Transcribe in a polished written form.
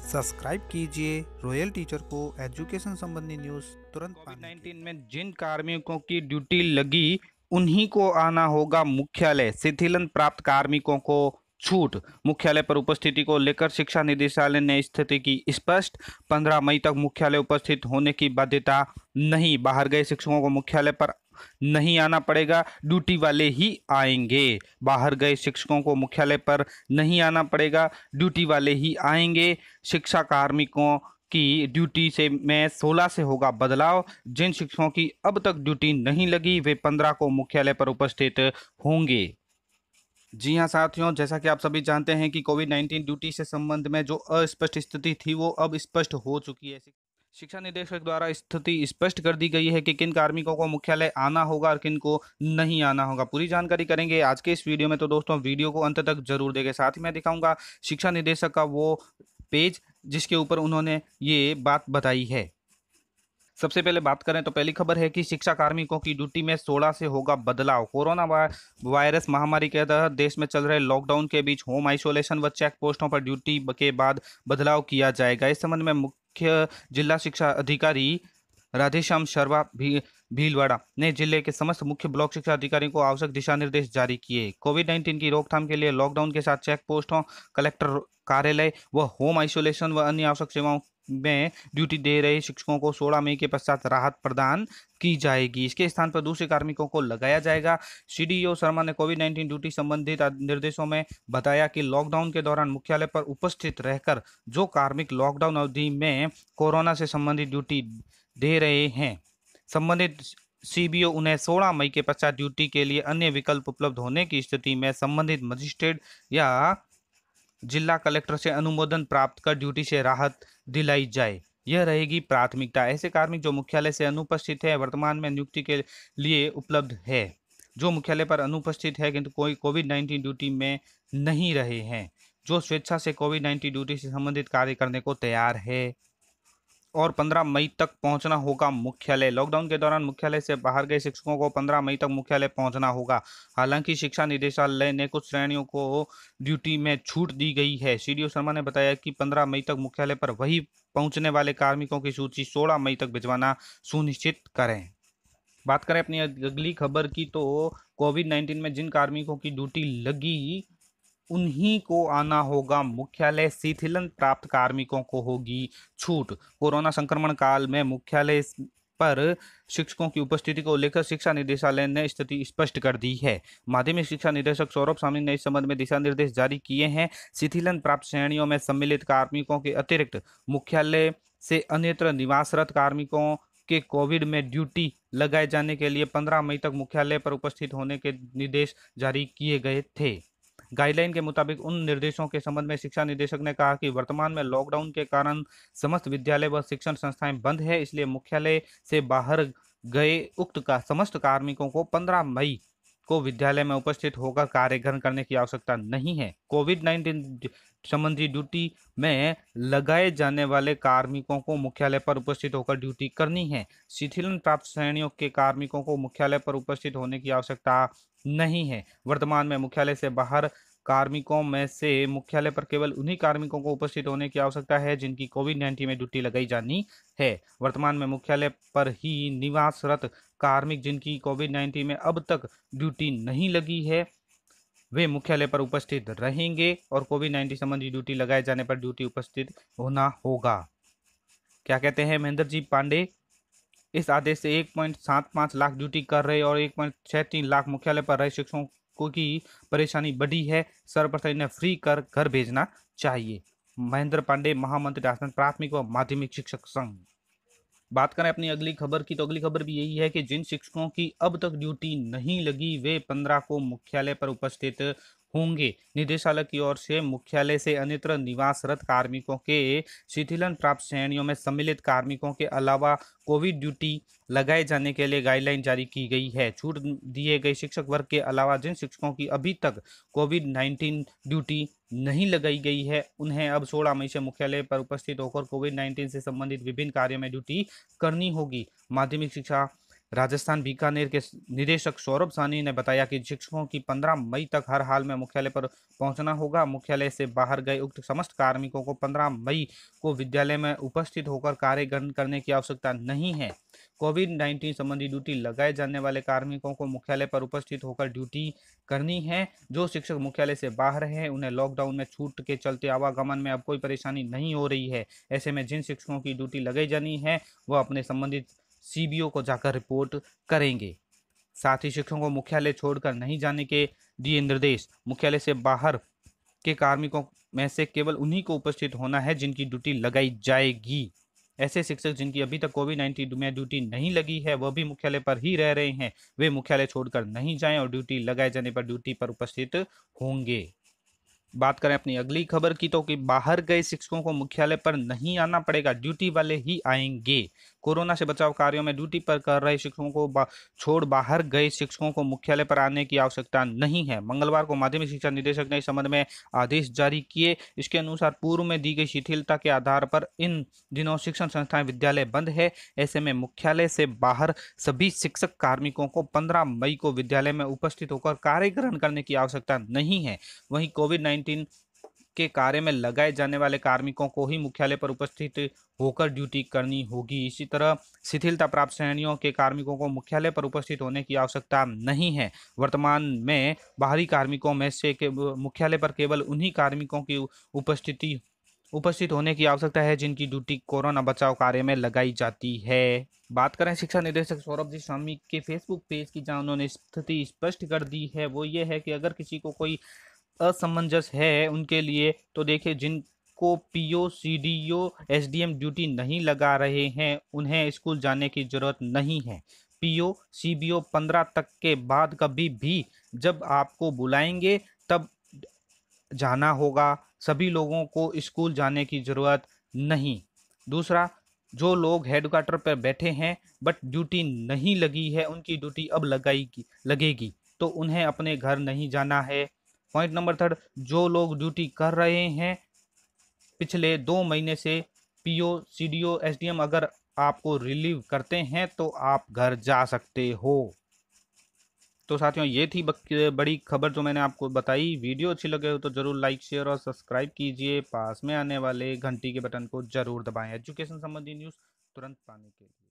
Subscribe कीजिए royal teacher को education संबंधी न्यूज़ तुरंत कोविड पाने के 19 लिए। में जिन कार्मिकों की ड्यूटी लगी उन्हीं को आना होगा मुख्यालय। शिथिलन प्राप्त कार्मिकों को छूट। मुख्यालय पर उपस्थिति को लेकर शिक्षा निदेशालय ने स्थिति की स्पष्ट। 15 मई तक मुख्यालय उपस्थित होने की बाध्यता नहीं। बाहर गए शिक्षकों को मुख्यालय पर नहीं आना पड़ेगा, ड्यूटी वाले ही आएंगे। बाहर गए शिक्षकों को मुख्यालय पर नहीं आना पड़ेगा, ड्यूटी वाले ही आएंगे। शिक्षा कार्मिकों की ड्यूटी से में 16 से होगा बदलाव। जिन शिक्षकों की अब तक ड्यूटी नहीं लगी वे 15 को मुख्यालय पर उपस्थित होंगे। जी हाँ साथियों, जैसा कि आप सभी जानते हैं कि कोविड-19 ड्यूटी से संबंध में जो अस्पष्ट स्थिति थी वो अब स्पष्ट हो चुकी है। शिक्षा निदेशक द्वारा स्थिति स्पष्ट कर दी गई है कि किन कार्मिकों को मुख्यालय आना होगा और किन को नहीं आना होगा। पूरी जानकारी करेंगे आज के इस वीडियो में, तो दोस्तों वीडियो को अंत तक जरूर देखें। साथ ही मैं दिखाऊंगा शिक्षा निदेशक का वो पेज जिसके ऊपर उन्होंने ये बात बताई है। सबसे पहले बात करें तो पहली खबर है कि शिक्षा कार्मिकों की ड्यूटी में 16 से होगा बदलाव। कोरोना वायरस महामारी के तहत देश में चल रहे लॉकडाउन के बीच होम आइसोलेशन व चेक पोस्टों पर ड्यूटी के बाद बदलाव किया जाएगा। इस संबंध में मुख्य जिला शिक्षा अधिकारी राधेश्याम शर्मा भीलवाड़ा ने जिले के समस्त मुख्य ब्लॉक शिक्षा अधिकारियों को आवश्यक दिशा निर्देश जारी किए। कोविड-19 की रोकथाम के लिए लॉकडाउन के साथ चेक पोस्टों, कलेक्टर कार्यालय व होम आइसोलेशन व अन्य आवश्यक सेवाओं में ड्यूटी दे रहे शिक्षकों को 16 मई के पश्चात राहत प्रदान की जाएगी। इसके स्थान पर दूसरे कार्मिकों को लगाया जाएगा। सीडीओ शर्मा ने कोविड-19 ड्यूटी संबंधित निर्देशों में बताया कि लॉकडाउन के दौरान मुख्यालय पर उपस्थित रहकर जो कार्मिक लॉकडाउन अवधि में कोरोना से संबंधित ड्यूटी दे रहे हैं, संबंधित सीबीओ उन्हें 16 मई के पश्चात ड्यूटी के लिए अन्य विकल्प उपलब्ध होने की स्थिति में संबंधित मजिस्ट्रेट या जिला कलेक्टर से अनुमोदन प्राप्त कर ड्यूटी से राहत दिलाई जाए। यह रहेगी प्राथमिकता। ऐसे कार्मिक जो मुख्यालय से अनुपस्थित है, वर्तमान में नियुक्ति के लिए उपलब्ध है। जो मुख्यालय पर अनुपस्थित है किंतु कोई कोविड-19 ड्यूटी में नहीं रहे हैं, जो स्वेच्छा से कोविड-19 ड्यूटी से संबंधित कार्य करने को तैयार है और 15 मई तक पहुंचना होगा मुख्यालय। लॉकडाउन के दौरान मुख्यालय से बाहर गए शिक्षकों को 15 मई तक मुख्यालय पहुंचना होगा। हालांकि शिक्षा निदेशालय ने कुछ श्रेणियों को ड्यूटी में छूट दी गई है। सीडीओ शर्मा ने बताया कि 15 मई तक मुख्यालय पर वही पहुंचने वाले कार्मिकों की सूची 16 मई तक भिजवाना सुनिश्चित करें। बात करें अपनी अगली खबर की, तो कोविड-19 में जिन कार्मिकों की ड्यूटी लगी उन्हीं को आना होगा मुख्यालय। शिथिलन प्राप्त कार्मिकों को होगी छूट। कोरोना संक्रमण काल में मुख्यालय पर शिक्षकों की उपस्थिति को लेकर शिक्षा निदेशालय ने स्थिति स्पष्ट कर दी है। माध्यमिक शिक्षा निदेशक सौरभ सामनी ने इस संबंध में दिशा निर्देश जारी किए हैं। शिथिलन प्राप्त श्रेणियों में सम्मिलित कार्मिकों के अतिरिक्त मुख्यालय से अन्यत्र निवासरत कार्मिकों के कोविड में ड्यूटी लगाए जाने के लिए 15 मई तक मुख्यालय पर उपस्थित होने के निर्देश जारी किए गए थे। गाइडलाइन के मुताबिक उन निर्देशों के संबंध में शिक्षा निदेशक ने कहा कि वर्तमान में लॉकडाउन के कारण समस्त विद्यालय व शिक्षण संस्थाएं बंद है, इसलिए मुख्यालय से बाहर गए उक्त का समस्त कार्मिकों को 15 मई को विद्यालय में उपस्थित होकर कार्य ग्रहण करने की आवश्यकता नहीं है। कोविड-19 संबंधी ड्यूटी में लगाए जाने वाले कार्मिकों को मुख्यालय पर उपस्थित होकर ड्यूटी करनी है। शिथिलन प्राप्त श्रेणियों के कार्मिकों को मुख्यालय पर उपस्थित होने की आवश्यकता नहीं है। वर्तमान में मुख्यालय से बाहर कार्मिकों में से मुख्यालय पर केवल उन्हीं कार्मिकों को उपस्थित होने की आवश्यकता है जिनकी कोविड-19 में ड्यूटी लगाई जानी है। वर्तमान में मुख्यालय पर ही निवासरत कार्मिक जिनकी कोविड-19 में अब तक ड्यूटी नहीं लगी है, वे मुख्यालय पर उपस्थित रहेंगे और कोविड-19 संबंधी ड्यूटी लगाए जाने पर ड्यूटी उपस्थित होना होगा। क्या कहते हैं महेंद्र जी पांडे? इस आदेश से 1.75 लाख ड्यूटी कर रहे और 1.63 लाख मुख्यालय पर रहे शिक्षकों की परेशानी बढ़ी है। सर्वप्रथम इन्हें फ्री कर घर भेजना चाहिए। महेंद्र पांडे, महामंत्री राजस्थान प्राथमिक व माध्यमिक शिक्षक संघ। बात करें अपनी अगली खबर की, तो अगली खबर भी यही है कि जिन शिक्षकों की अब तक ड्यूटी नहीं लगी वे 15 को मुख्यालय पर उपस्थित होंगे। निदेशालय की ओर से मुख्यालय से अन्यत्र निवासरत कार्मिकों के शिथिलन प्राप्त श्रेणियों में सम्मिलित कार्मिकों के अलावा कोविड ड्यूटी लगाए जाने के लिए गाइडलाइन जारी की गई है। छूट दिए गए शिक्षक वर्ग के अलावा जिन शिक्षकों की अभी तक कोविड-19 ड्यूटी नहीं लगाई गई है उन्हें अब 16 मई से मुख्यालय पर उपस्थित होकर कोविड-19 से संबंधित विभिन्न कार्यों में ड्यूटी करनी होगी। माध्यमिक शिक्षा राजस्थान बीकानेर के निदेशक सौरभ सानी ने बताया कि शिक्षकों की 15 मई तक हर हाल में मुख्यालय पर पहुंचना होगा। मुख्यालय से बाहर गए उक्त समस्त कार्मिकों को 15 मई को विद्यालय में उपस्थित होकर कार्य ग्रहण करने की आवश्यकता नहीं है। कोविड-19 संबंधी ड्यूटी लगाए जाने वाले कार्मिकों को मुख्यालय पर उपस्थित होकर ड्यूटी करनी है। जो शिक्षक मुख्यालय से बाहर हैं, उन्हें लॉकडाउन में छूट के चलते आवागमन में अब कोई परेशानी नहीं हो रही है। ऐसे में जिन शिक्षकों की ड्यूटी लगाई जानी है, वह अपने संबंधित सीबीओ को जाकर रिपोर्ट करेंगे। साथ ही शिक्षकों को मुख्यालय छोड़कर नहीं जाने के दिए निर्देश। मुख्यालय से बाहर के कार्मिकों में से केवल उन्हीं को उपस्थित होना है जिनकी ड्यूटी लगाई जाएगी। ऐसे शिक्षक जिनकी अभी तक कोविड-19 में ड्यूटी नहीं लगी है, वह भी मुख्यालय पर ही रह रहे हैं, वे मुख्यालय छोड़कर नहीं जाएं और ड्यूटी लगाए जाने पर ड्यूटी पर उपस्थित होंगे। बात करें अपनी अगली खबर की, तो कि बाहर गए शिक्षकों को मुख्यालय पर नहीं आना पड़ेगा, ड्यूटी वाले ही आएंगे। कोरोना से बचाव कार्यों में ड्यूटी पर कर रहे शिक्षकों को छोड़ बाहर गए शिक्षकों को मुख्यालय पर आने की आवश्यकता नहीं है। मंगलवार को माध्यमिक शिक्षा निदेशक ने इस संबंध में आदेश जारी किए। इसके अनुसार पूर्व में दी गई शिथिलता के आधार पर इन दिनों शिक्षण संस्थाएं विद्यालय बंद है। ऐसे में मुख्यालय से बाहर सभी शिक्षक कार्मिकों को 15 मई को विद्यालय में उपस्थित होकर कार्य ग्रहण करने की आवश्यकता नहीं है। वहीं कोविड-19 के कार्य में लगाए जाने वाले कार्मिकों को ही मुख्यालय पर उपस्थित होकर ड्यूटी करनी होगी। इसी तरह शिथिलता प्राप्त श्रेणियों के कार्मिकों को मुख्यालय पर उपस्थित होने की आवश्यकता नहीं है। वर्तमान में बाहरी कार्मिकों में से मुख्यालय पर केवल उन्हीं कार्मिकों की उपस्थित होने की आवश्यकता है जिनकी ड्यूटी कोरोना बचाव कार्य में लगाई जाती है। बात करें शिक्षा निदेशक सौरभ जी स्वामी के फेसबुक पेज की, जहां उन्होंने स्थिति स्पष्ट कर दी है, वो ये है कि अगर किसी को कोई असमंजस है उनके लिए, तो देखिए जिनको पीओ, सीडीओ, एसडीएम ड्यूटी नहीं लगा रहे हैं, उन्हें स्कूल जाने की जरूरत नहीं है। पीओ, सीबीओ 15 तक के बाद कभी भी जब आपको बुलाएंगे तब जाना होगा। सभी लोगों को स्कूल जाने की जरूरत नहीं। दूसरा, जो लोग हेडक्वार्टर पर बैठे हैं बट ड्यूटी नहीं लगी है, उनकी ड्यूटी अब लगेगी, तो उन्हें अपने घर नहीं जाना है। पॉइंट नंबर 3, जो लोग ड्यूटी कर रहे हैं पिछले 2 महीने से, पीओ, सीडीओ, एसडीएम अगर आपको रिलीव करते हैं तो आप घर जा सकते हो। तो साथियों, ये थी बड़ी खबर जो मैंने आपको बताई। वीडियो अच्छी लगे हो तो जरूर लाइक, शेयर और सब्सक्राइब कीजिए। पास में आने वाले घंटी के बटन को जरूर दबाएं एजुकेशन संबंधी न्यूज़ तुरंत पाने के लिए।